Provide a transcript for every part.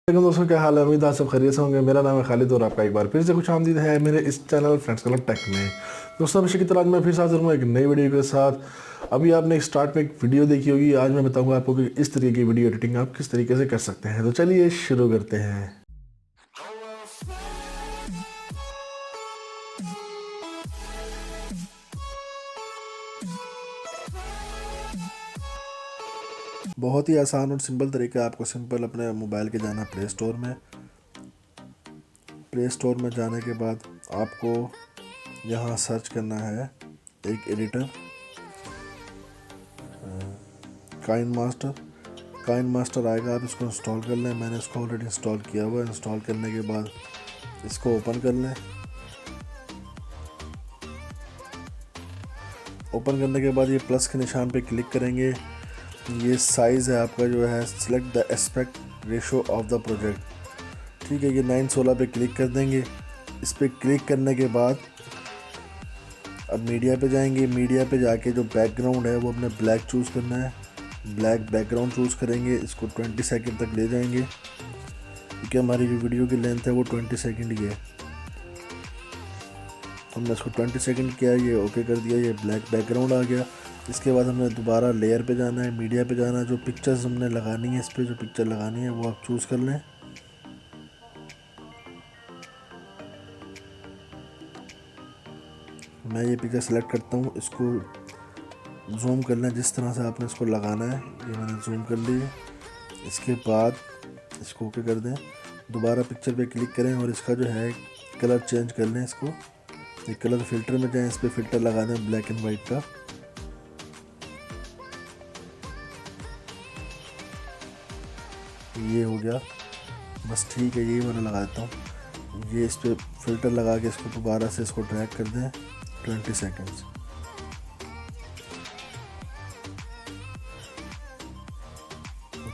लेकिन दोस्तों, क्या हाल है? उम्मीद है आप सब खैरियत से होंगे। मेरा नाम है खालिद और आपका एक बार फिर से कुछ आमदीद है मेरे इस चैनल फ्रेंड्स क्लब टेक में। दोस्तों, हमेशा की तरह आज मैं फिर से हाजिर हूँ एक नई वीडियो के साथ। अभी आपने स्टार्ट में एक वीडियो देखी होगी। आज मैं बताऊंगा आपको कि इस तरीके की वीडियो एडिटिंग आप किस तरीके से कर सकते हैं। तो चलिए शुरू करते हैं। बहुत ही आसान और सिंपल तरीका है। आपको सिंपल अपने मोबाइल के जाना प्ले स्टोर में जाने के बाद आपको यहाँ सर्च करना है एक एडिटर, काइन मास्टर आएगा। आप इसको इंस्टॉल कर लें। मैंने इसको ऑलरेडी इंस्टॉल किया हुआ है। इंस्टॉल करने के बाद इसको ओपन कर लें। ओपन करने के बाद ये प्लस के निशान पे क्लिक करेंगे। ये साइज़ है आपका जो है, select the aspect ratio of the project. ठीक है, ये 9:16 पे क्लिक कर देंगे। इस पर क्लिक करने के बाद अब मीडिया पे जाएंगे। मीडिया पे जाके जो बैकग्राउंड है वो अपने ब्लैक चूज़ करना है। ब्लैक बैकग्राउंड चूज़ करेंगे। इसको 20 सेकंड तक ले जाएंगे क्योंकि हमारी जो वीडियो की लेंथ है वो 20 सेकंड की है। हमने इसको 20 सेकंड किया, ये ओके कर दिया। ये ब्लैक बैकग्राउंड आ गया। इसके बाद हमने दोबारा लेयर पे जाना है, मीडिया पे जाना है। जो पिक्चर्स हमने लगानी है, इस पर जो पिक्चर लगानी है वो आप चूज़ कर लें। मैं ये पिक्चर सेलेक्ट करता हूँ। इसको जूम कर लें जिस तरह से आपने इसको लगाना है। ये मैंने जूम कर ली है। इसके बाद इसको ओके कर दें। दोबारा पिक्चर पे क्लिक करें और इसका जो है कलर चेंज कर लें। इसको ये कलर फिल्टर में जाएं, इस पर फिल्टर लगा दें ब्लैक एंड वाइट का। ये हो गया, बस ठीक है। यही मैंने लगा देता हूँ। ये इस पर फिल्टर लगा के इसको दोबारा से इसको ड्रैग कर दें 20 सेकेंड्स।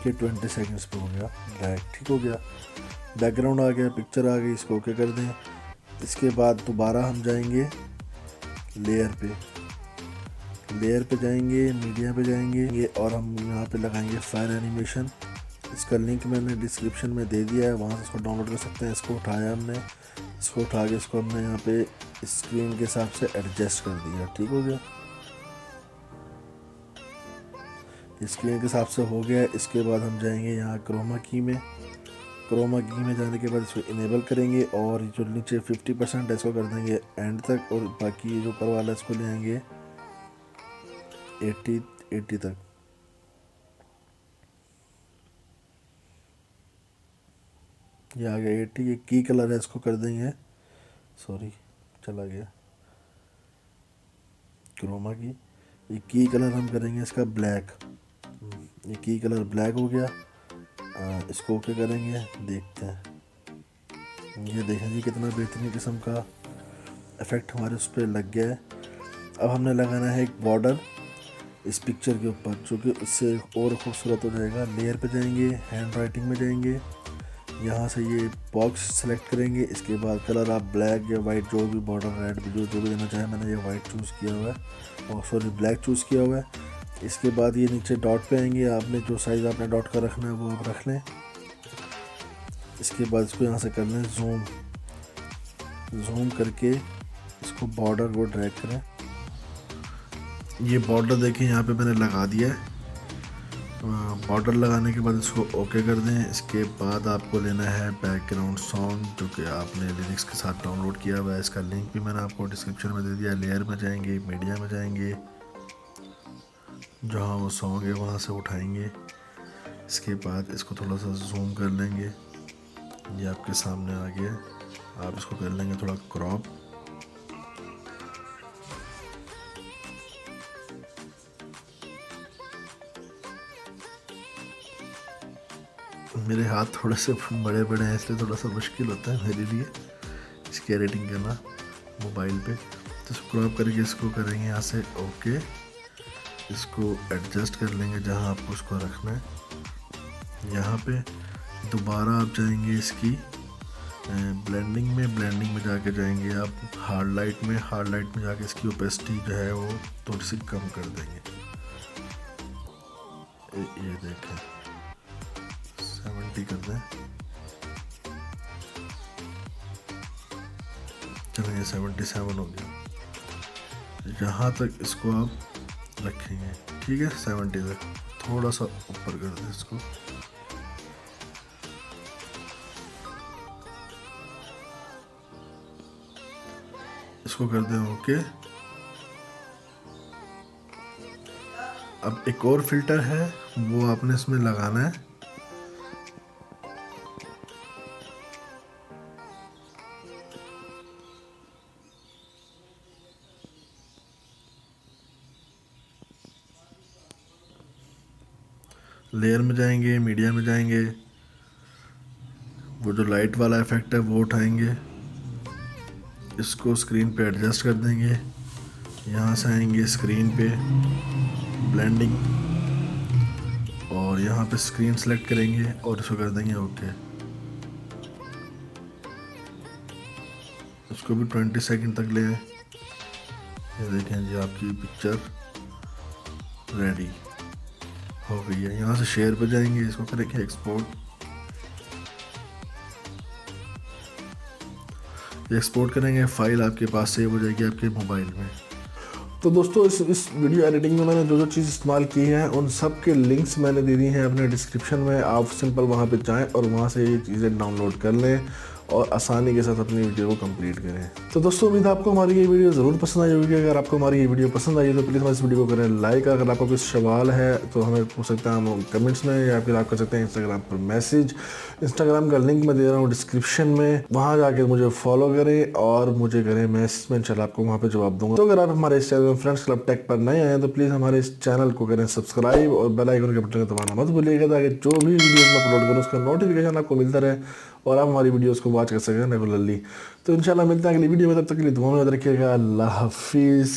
ये 20 सेकेंड्स पे हो गया ड्रैग, ठीक हो गया। बैकग्राउंड आ गया, पिक्चर आ गई, इसको ओके कर दें। इसके बाद दोबारा हम जाएंगे लेयर पे जाएंगे, मीडिया पे जाएंगे और हम यहाँ पे लगाएंगे फायर एनिमेशन। इसका लिंक मैंने डिस्क्रिप्शन में दे दिया है, वहाँ से इसको डाउनलोड कर सकते हैं। इसको उठाया हमने, इसको उठा के इसको हमने यहाँ पे स्क्रीन के हिसाब से एडजस्ट कर दिया, ठीक हो गया। स्क्रीन के हिसाब से हो गया। इसके बाद हम जाएंगे यहाँ क्रोमा की में जाने के बाद इसको इनेबल करेंगे और जो नीचे 50% है इसको कर देंगे एंड तक और बाकी जो ऊपर वाला इसको ले आएंगे 80 तक। ये आ गया 80। ये की कलर है, इसको कर देंगे, सॉरी चला गया, क्रोमा की। ये की कलर हम करेंगे इसका ब्लैक। ये की कलर ब्लैक हो गया। इसको ओके करेंगे, देखते हैं। ये देखें जी कितना बेहतरीन किस्म का इफ़ेक्ट हमारे उस पर लग गया है। अब हमने लगाना है एक बॉर्डर इस पिक्चर के ऊपर, जो कि उससे और खूबसूरत हो जाएगा। लेयर पे जाएंगे, हैंड राइटिंग में जाएंगे, यहाँ से ये बॉक्स सेलेक्ट करेंगे। इसके बाद कलर आप ब्लैक या वाइट, जो भी बॉर्डर रेड जो भी देना चाहे। मैंने ये वाइट चूज़ किया हुआ है और सॉरी ब्लैक चूज़ किया हुआ है। इसके बाद ये नीचे डॉट पे आएंगे। आपने जो साइज़ आपने डॉट का रखना है वो आप रख लें। इसके बाद इसको यहाँ से कर लें जूम करके इसको बॉर्डर को ड्रैग करें। ये बॉर्डर देखें यहाँ पे मैंने लगा दिया है। बॉर्डर लगाने के बाद इसको ओके कर दें। इसके बाद आपको लेना है बैकग्राउंड सॉन्ग, जो कि आपने लिरिक्स के साथ डाउनलोड किया हुआ है। इसका लिंक भी मैंने आपको डिस्क्रिप्शन में दे दिया। लेयर में जाएंगे, मीडिया में जाएंगे, जहाँ वो सॉन्ग है वहाँ से उठाएंगे। इसके बाद इसको थोड़ा सा जूम कर लेंगे। ये आपके सामने आ गया। आप इसको कर लेंगे थोड़ा क्रॉप। मेरे हाथ थोड़े से बड़े हैं इसलिए थोड़ा सा मुश्किल होता है मेरे लिए इसकी एडिटिंग करना मोबाइल पे। तो इसको क्रॉप करके इसको करेंगे यहाँ से ओके। इसको एडजस्ट कर लेंगे जहाँ आपको उसको रखना है। यहाँ पे दोबारा आप जाएंगे इसकी ब्लेंडिंग में जाके जाएंगे आप हार्ड लाइट में जाके इसकी ओपेसिटी जो है वो थोड़ी सी कम कर देंगे। ये देखें 70 कर दें। चलो ये 77 हो गया। यहाँ तक इसको आप रखेंगे, ठीक है, 70 तक। थोड़ा सा ऊपर कर दें इसको। इसको कर दें ओके। अब एक और फिल्टर है, वो आपने इसमें लगाना है। लेयर में जाएंगे, मीडिया में जाएंगे, वो जो लाइट वाला इफेक्ट है वो उठाएंगे, इसको स्क्रीन पे एडजस्ट कर देंगे। यहाँ से आएंगे स्क्रीन पे, ब्लेंडिंग, और यहाँ पे स्क्रीन सेलेक्ट करेंगे और इसको कर देंगे ओके। इसको भी 20 सेकंड तक ले आए। ये देखें जी आपकी पिक्चर रेडी हो गई है। यहाँ से शेयर पे जाएंगे, इसको करेंगे एक्सपोर्ट। एक्सपोर्ट करेंगे, फाइल आपके पास सेव हो जाएगी आपके मोबाइल में। तो दोस्तों इस वीडियो एडिटिंग में मैंने जो चीज़ इस्तेमाल की है उन सब के लिंक्स मैंने दे दी हैं अपने डिस्क्रिप्शन में। आप सिंपल वहाँ पे जाएं और वहाँ से ये चीज़ें डाउनलोड कर लें और आसानी के साथ अपनी वीडियो को कंप्लीट करें। तो दोस्तों उम्मीद है आपको हमारी ये वीडियो ज़रूर पसंद आई होगी। अगर आपको हमारी ये वीडियो पसंद आई है तो प्लीज़ हमारे इस वीडियो को करें लाइक। अगर आपको कोई सवाल है तो हमें पूछ सकते हैं हम कमेंट्स में, या फिर आप कर सकते हैं इंस्टाग्राम पर मैसेज। इंस्टाग्राम का लिंक मैं दे रहा हूँ डिस्क्रिप्शन में, वहाँ जाके मुझे फॉलो करें और मुझे करें मैसेज में, इंशाल्लाह आपको वहाँ पे जवाब दूंगा। तो अगर आप हमारे इस चैनल फ्रेंड्स क्लब टेक पर नए आए हैं तो प्लीज़ हमारे इस चैनल को करें सब्सक्राइब और बेल आइकन के बटन को दबाना मत भूलिएगा, ताकि जो भी वीडियो मैं अपलोड करूँ उसका नोटिफिकेशन आपको मिलता रहे और आप हमारी वीडियोस को वॉच कर सकें रेगुलरली। तो इंशाल्लाह मिलते हैं अगली वीडियो में, तब तक के लिए दुआ में याद रखिएगा। अल्लाह हाफिज़।